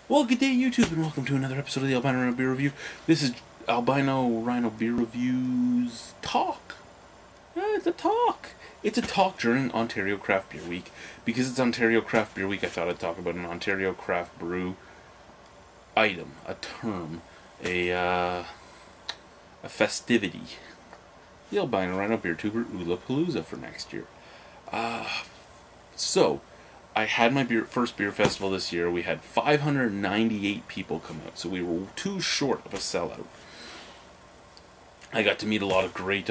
Well, good day, YouTube, and welcome to another episode of the Albino Rhino Beer Review. This is Albino Rhino Beer Review's talk. Yeah, it's a talk. It's a talk during Ontario Craft Beer Week. Because it's Ontario Craft Beer Week, I thought I'd talk about an Ontario Craft Brew item, a term, a festivity. The Albino Rhino Beer Tuber Palooza for next year. So, I had my first beer festival this year. We had 598 people come out, so we were too short of a sellout. I got to meet a lot of great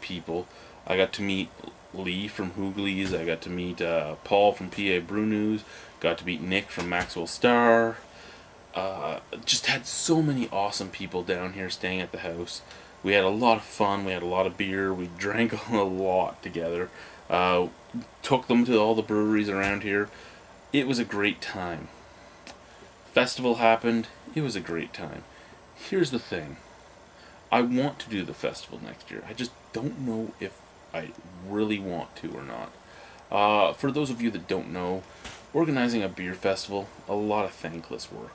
people. I got to meet Lee from Hooglies. I got to meet Paul from PA Brew News. Got to meet Nick from Maxwell Star. Just had so many awesome people down here staying at the house. We had a lot of fun. We had a lot of beer. We drank a lot together. Took them to all the breweries around here. It was a great time. Festival happened. It was a great time. Here's the thing. I want to do the festival next year. I just don't know if I really want to or not. For those of you that don't know, organizing a beer festival, a lot of thankless work.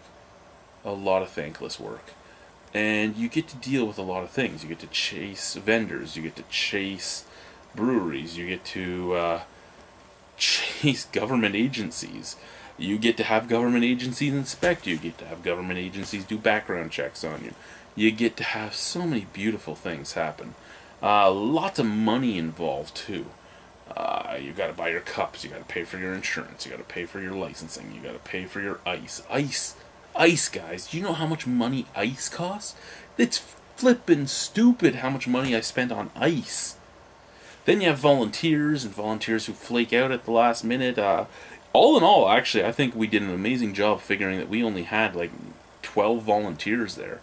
A lot of thankless work. And you get to deal with a lot of things. You get to chase vendors. You get to chase breweries. You get to chase government agencies. You get to have government agencies inspect you. You get to have government agencies do background checks on you. You get to have so many beautiful things happen. Lots of money involved too. You got to buy your cups. You got to pay for your insurance. You got to pay for your licensing. You got to pay for your ice. Ice, guys. Do you know how much money ice costs? It's flippin' stupid how much money I spent on ice. Then you have volunteers, and volunteers who flake out at the last minute. All in all, actually, I think we did an amazing job figuring that we only had like 12 volunteers there.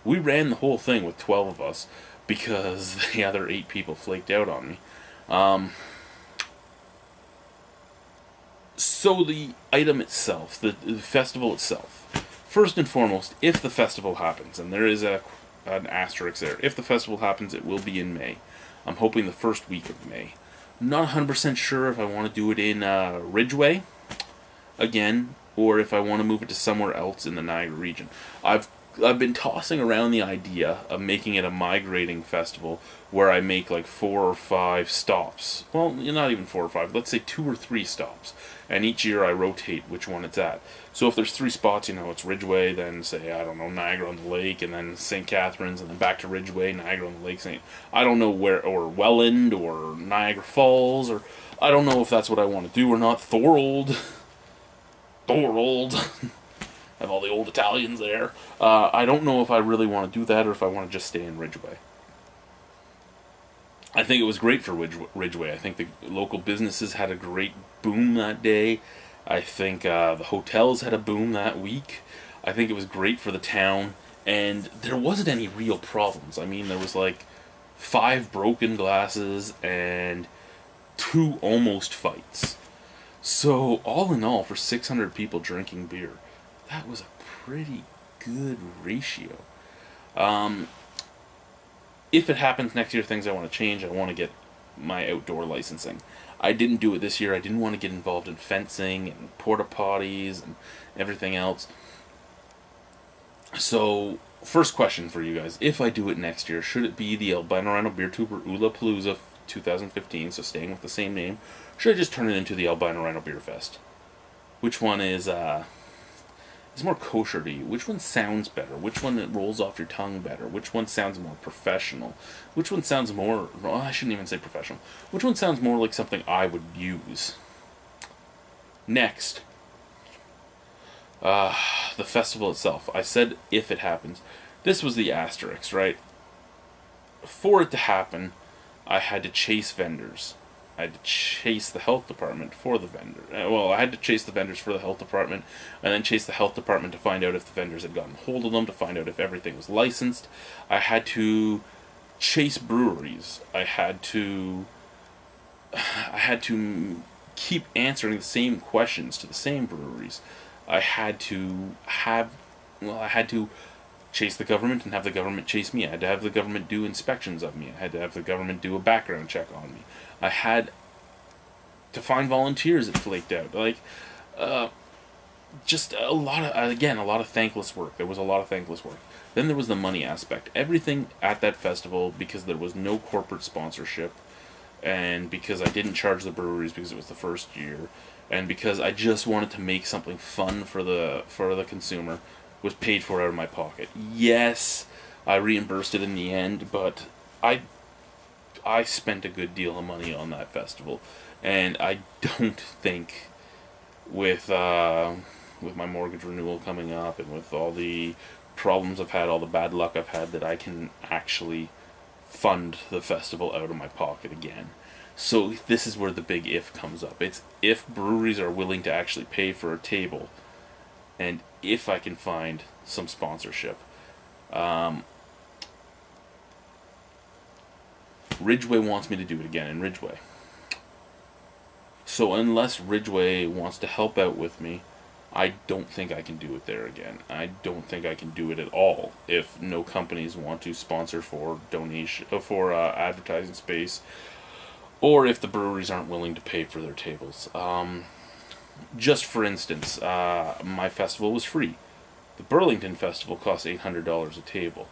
We ran the whole thing with 12 of us because the other 8 people flaked out on me. So the item itself, the festival itself. First and foremost, if the festival happens, and there is an asterisk there, if the festival happens, it will be in May. I'm hoping the first week of May. I'm not 100% sure if I want to do it in Ridgeway, again, or if I want to move it to somewhere else in the Niagara region. I've been tossing around the idea of making it a migrating festival where I make like 4 or 5 stops. Well, not even 4 or 5. Let's say 2 or 3 stops. And each year I rotate which one it's at. So if there's 3 spots, it's Ridgeway, then say, I don't know, Niagara on the Lake, and then St. Catharines, and then back to Ridgeway, Niagara on the Lake, I don't know where, or Welland, or Niagara Falls, or I don't know if that's what I want to do or not. Thorold. Have all the old Italians there. I don't know if I really want to do that or if I want to just stay in Ridgeway. I think it was great for Ridgeway. I think the local businesses had a great boom that day. I think the hotels had a boom that week. I think it was great for the town. And there wasn't any real problems. I mean, there was like 5 broken glasses and 2 almost fights. So, all in all, for 600 people drinking beer, that was a pretty good ratio. If it happens next year, things I want to change, I want to get my outdoor licensing. I didn't do it this year. I didn't want to get involved in fencing and porta potties and everything else. So, first question for you guys. If I do it next year, should it be the Albino Rhino Beer Tuber Palooza 2015, so staying with the same name? Should I just turn it into the Albino Rhino Beer Fest? Which one is more kosher to you? Which one sounds better? Which one rolls off your tongue better? Which one sounds more professional? Which one sounds more... Well, I shouldn't even say professional. Which one sounds more like something I would use? Next. The festival itself. I said if it happens. This was the asterisk, right? For it to happen, I had to chase vendors. I had to chase the health department for the vendor. Well, I had to chase the vendors for the health department, and then chase the health department to find out if the vendors had gotten hold of them, to find out if everything was licensed. I had to chase breweries. I had to keep answering the same questions to the same breweries. I had to chase the government and have the government chase me. I had to have the government do inspections of me. I had to have the government do a background check on me. I had to find volunteers that flaked out. Like, Just a lot of, again, a lot of thankless work. There was a lot of thankless work. Then there was the money aspect. Everything at that festival, because there was no corporate sponsorship, and because I didn't charge the breweries because it was the first year, and because I just wanted to make something fun for the consumer, was paid for out of my pocket. Yes, I reimbursed it in the end, but I spent a good deal of money on that festival, and I don't think with my mortgage renewal coming up and with all the problems I've had, all the bad luck I've had, that I can actually fund the festival out of my pocket again. So this is where the big if comes up. It's if breweries are willing to actually pay for a table, and if I can find some sponsorship. Ridgeway wants me to do it again in Ridgeway. So unless Ridgeway wants to help out with me, I don't think I can do it there again. I don't think I can do it at all if no companies want to sponsor for donation for advertising space, or if the breweries aren't willing to pay for their tables. Just for instance, my festival was free. The Burlington Festival costs $800 a table.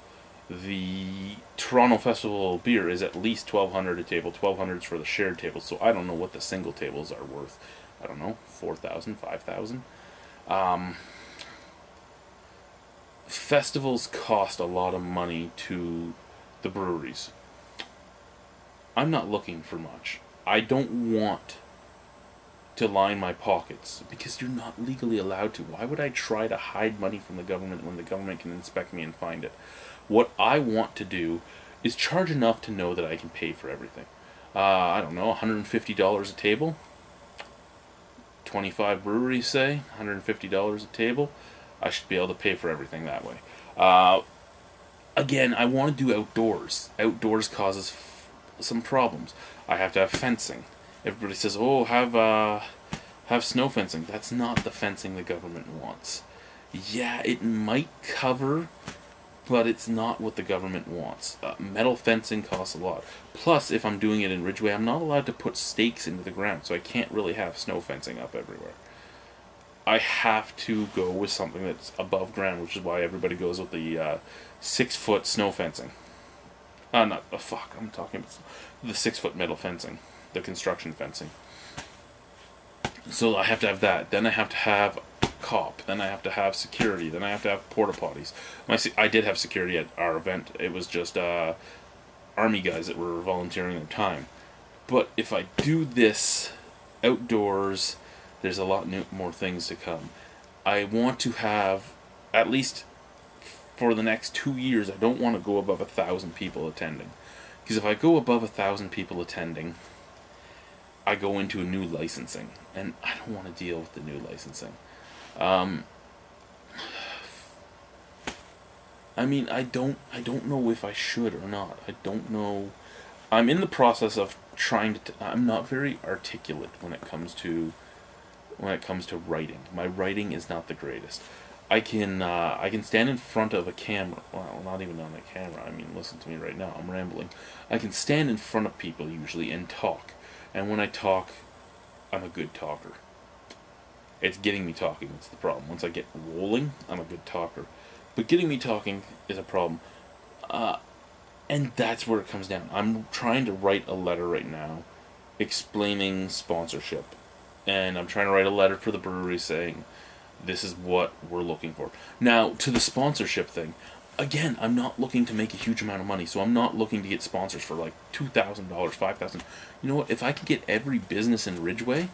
The Toronto Festival of Beer is at least $1,200 a table. $1,200 is for the shared tables, so I don't know what the single tables are worth. I don't know, $4,000, $5,000. Festivals cost a lot of money to the breweries. I'm not looking for much. I don't want to line my pockets because you're not legally allowed to. Why would I try to hide money from the government when the government can inspect me and find it? What I want to do is charge enough to know that I can pay for everything. I don't know, $150 a table. 25 breweries, say, $150 a table. I should be able to pay for everything that way. Again, I want to do outdoors. Outdoors causes some problems. I have to have fencing. Everybody says, "Oh, have snow fencing." That's not the fencing the government wants. Yeah, it might cover, but it's not what the government wants. Metal fencing costs a lot. Plus, if I'm doing it in Ridgeway, I'm not allowed to put stakes into the ground, so I can't really have snow fencing up everywhere. I have to go with something that's above ground, which is why everybody goes with the 6-foot snow fencing. I'm talking about the 6-foot metal fencing, the construction fencing. So I have to have that. Then I have to have cop. Then I have to have security. Then I have to have porta potties. I did have security at our event. It was just army guys that were volunteering their time. But if I do this outdoors, there's a lot more things to come. I want to have, at least for the next 2 years, I don't want to go above 1,000 people attending. Because if I go above 1,000 people attending, I go into a new licensing, and I don't want to deal with the new licensing. I mean, I don't know if I should or not. I don't know. I'm in the process of trying to. I'm not very articulate when it comes to writing. My writing is not the greatest. I can stand in front of a camera. Well, not even on a camera. I mean, listen to me right now. I'm rambling. I can stand in front of people usually and talk. And when I talk, I'm a good talker. It's getting me talking that's the problem. Once I get rolling, I'm a good talker. But getting me talking is a problem. And that's where it comes down. I'm trying to write a letter right now explaining sponsorship. And I'm trying to write a letter for the brewery saying, this is what we're looking for. Now, to the sponsorship thing, again, I'm not looking to make a huge amount of money, so I'm not looking to get sponsors for like $2,000, $5,000. You know what? If I could get every business in Ridgeway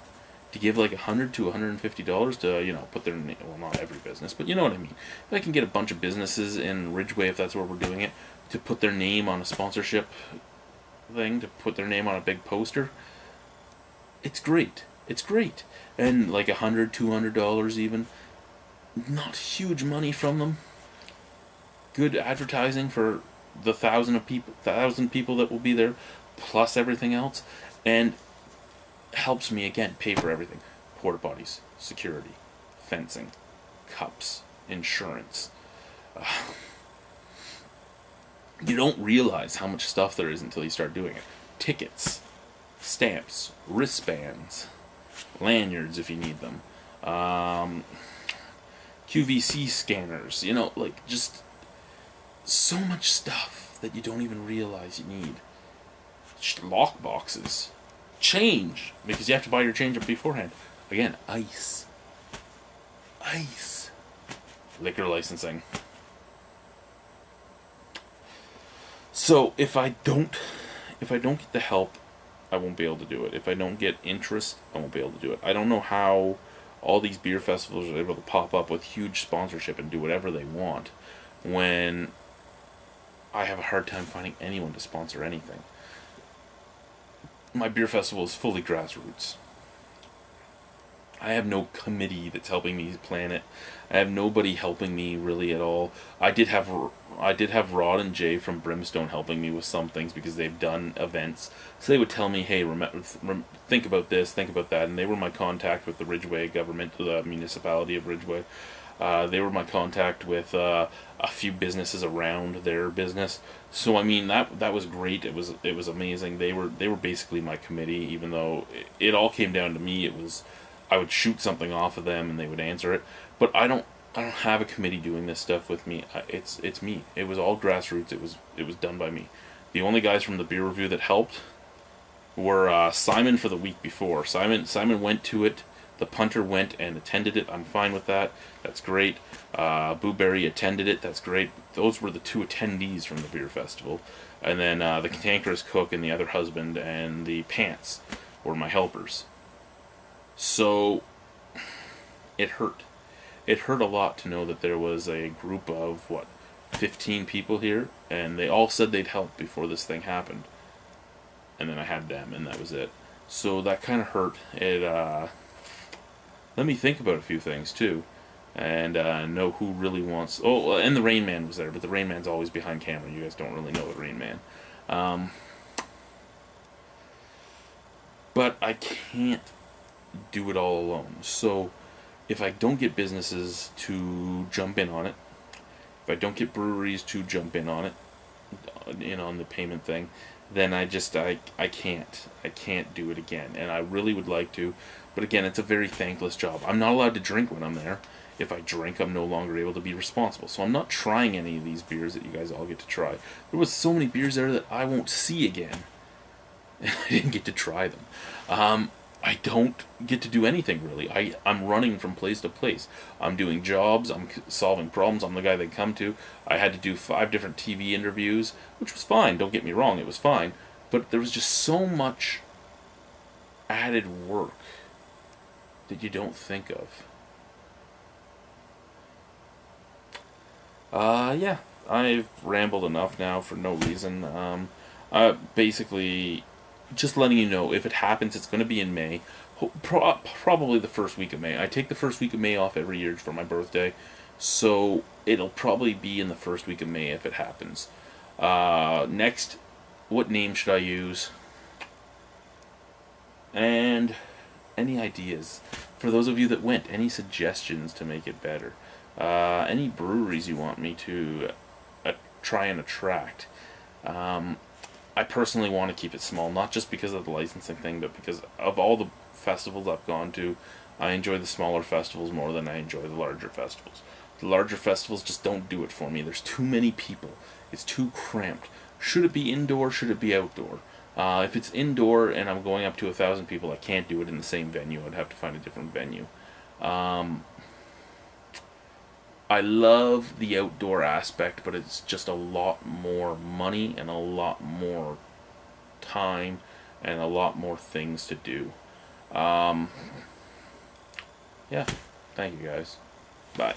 to give like $100 to $150 to, put their name, well, not every business, but you know what I mean. If I can get a bunch of businesses in Ridgeway, if that's where we're doing it, to put their name on a sponsorship thing, to put their name on a big poster, it's great. It's great. And like $100, $200 even. Not huge money from them. Good advertising for the 1,000 people that will be there, plus everything else. And helps me, again, pay for everything. Porta potties, security, fencing, cups, insurance. You don't realize how much stuff there is until you start doing it. Tickets, stamps, wristbands, lanyards if you need them, QVC scanners, you know, like just so much stuff that you don't even realize you need. Lock boxes. Change, because you have to buy your change up beforehand. Again, ice. Ice. Liquor licensing. So if I don't get the help, I won't be able to do it. If I don't get interest, I won't be able to do it. I don't know how all these beer festivals are able to pop up with huge sponsorship and do whatever they want when I have a hard time finding anyone to sponsor anything. My beer festival is fully grassroots. I have no committee that's helping me plan it. I have nobody helping me really at all. I did have Rod and Jay from Brimstone helping me with some things because they've done events. So they would tell me, hey, think about this, think about that. And they were my contact with the Ridgeway government, the municipality of Ridgeway. They were my contact with a few businesses around their business. So I mean that was great. It was amazing. They were basically my committee, even though it all came down to me. I would shoot something off of them and they would answer it. But I don't have a committee doing this stuff with me. It's me. It was all grassroots. It was done by me. The only guys from the beer review that helped were Simon for the week before. Simon went to it. The punter went and attended it. I'm fine with that. That's great. Boo Berry attended it. That's great. Those were the two attendees from the beer festival. And then the cantankerous cook and the other husband and the pants were my helpers. So it hurt. It hurt a lot to know that there was a group of 15 people here, and they all said they'd help before this thing happened. And then I had them, and that was it. So that kind of hurt. It let me think about a few things too, and know who really wants. Oh, and the Rain Man was there, but the Rain Man's always behind camera. You guys don't really know the Rain Man. But I can't do it all alone. So if I don't get businesses to jump in on it, if I don't get breweries to jump in on it, on the payment thing, then I can't do it again. And I really would like to, but again, it's a very thankless job. I'm not allowed to drink when I'm there. If I drink, I'm no longer able to be responsible. So I'm not trying any of these beers that you guys all get to try. There was so many beers there that I won't see again. I didn't get to try them. I don't get to do anything really. I'm running from place to place. I'm doing jobs. I'm solving problems. I'm the guy they come to. I had to do 5 different TV interviews, which was fine. Don't get me wrong. It was fine. But there was just so much added work that you don't think of. Yeah. I've rambled enough now for no reason. Basically, just letting you know, if it happens, it's going to be in May. Probably the first week of May. I take the first week of May off every year for my birthday, so it'll probably be in the first week of May if it happens. Next, what name should I use? And any ideas? For those of you that went, any suggestions to make it better? Any breweries you want me to try and attract? I personally want to keep it small, not just because of the licensing thing, but because of all the festivals I've gone to. I enjoy the smaller festivals more than I enjoy the larger festivals. The larger festivals just don't do it for me. There's too many people. It's too cramped. Should it be indoor? Should it be outdoor? If it's indoor and I'm going up to 1,000 people, I can't do it in the same venue. I'd have to find a different venue. I love the outdoor aspect, but it's just a lot more money and a lot more time and a lot more things to do. Yeah, thank you guys. Bye.